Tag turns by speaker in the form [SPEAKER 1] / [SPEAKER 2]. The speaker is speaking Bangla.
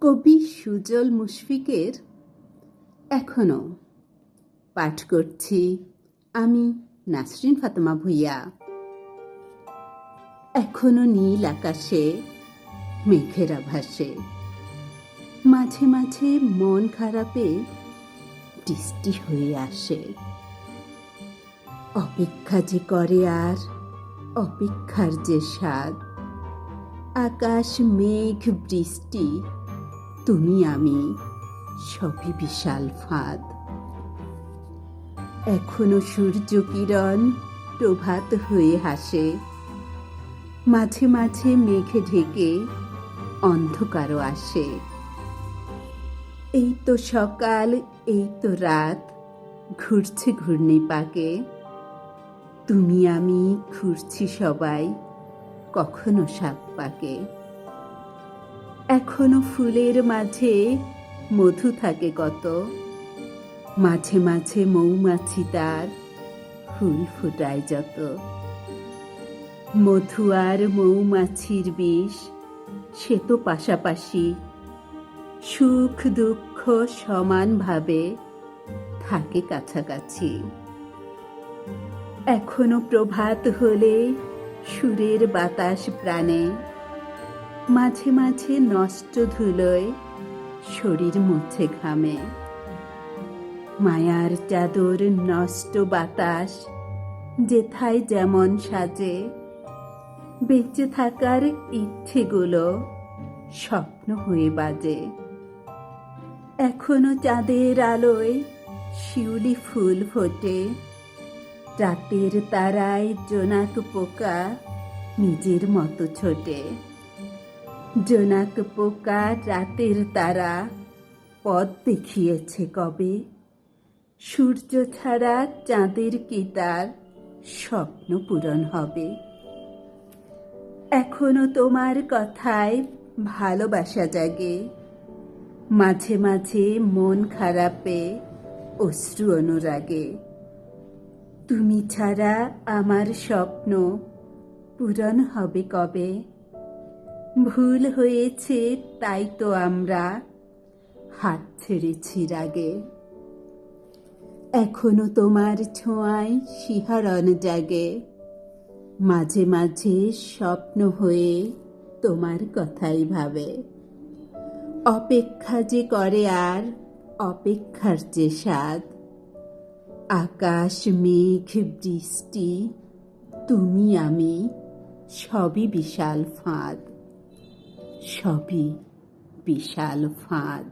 [SPEAKER 1] কবি সুজল মুশফিকের এখনো পাঠ করছি আমি নাসরিন ফাতেমা ভূঁইয়া। এখনো নীল আকাশে মেঘেরা ভাসে, মাঝে মাঝে মন খারাপে বৃষ্টি হয়ে আসে। অপেক্ষা যে করে আর অপেক্ষার যে স্বাদ, আকাশ মেঘ বৃষ্টি তুমি আমি সবই বিশাল ফাঁদ। এখনো সূর্য কিরণ প্রভাত হয়ে হাসে, মাঝে মাঝে মেঘে ঢেকে অন্ধকারও আসে। এই তো সকাল, এই তো রাত, ঘুরছে ঘূর্ণি পাকে, তুমি আমি ঘুরছি সবাই কখনো সাত পাকে। এখনো ফুলের মাঝে মধু থাকে কত, মাঝে মাঝে মৌমাছি তার ফুল ফুটায় যত। মধু আর মৌমাছির বিষ সে তো পাশাপাশি, সুখ দুঃখ সমানভাবে থাকে কাছাকাছি। এখনো প্রভাত হলে সুরের বাতাস প্রাণে, মাঝে মাঝে নষ্ট ধুলোয় শরীর মুছে ঘামে। মায়ার চাদর নষ্ট বাতাস যেথায় যেমন সাজে, বেঁচে থাকার ইচ্ছেগুলো স্বপ্ন হয়ে বাজে। এখনো চাঁদের আলোয় শিউলি ফুল ফোটে, রাতের তারায় জোনাক পোকা নিজের মতো ছোটে। জোনাক পোকা রাতের তারা পথ দেখিয়েছে কবে, সূর্য ছাড়া চাঁদের কি তার স্বপ্ন পূরণ হবে। এখনো তোমার কথায় ভালোবাসা জাগে, মাঝে মাঝে মন খারাপে অশ্রু অনুরাগে। তুমি ছাড়া আমার স্বপ্ন পূরণ হবে কবে, ভুল হয়েছে তাই তো আমরা হাত ছেড়েছি রাগে। এখনো তোমার ছোঁয়ায় শিহরণ জাগে, মাঝে মাঝে স্বপ্ন হয়ে তোমার কথাই ভাবে। অপেক্ষা যে করে আর অপেক্ষার যে স্বাদ, আকাশ মেঘ বৃষ্টি তুমি আমি সবই বিশাল ফাঁদ, সবই বিশাল ফাঁদ।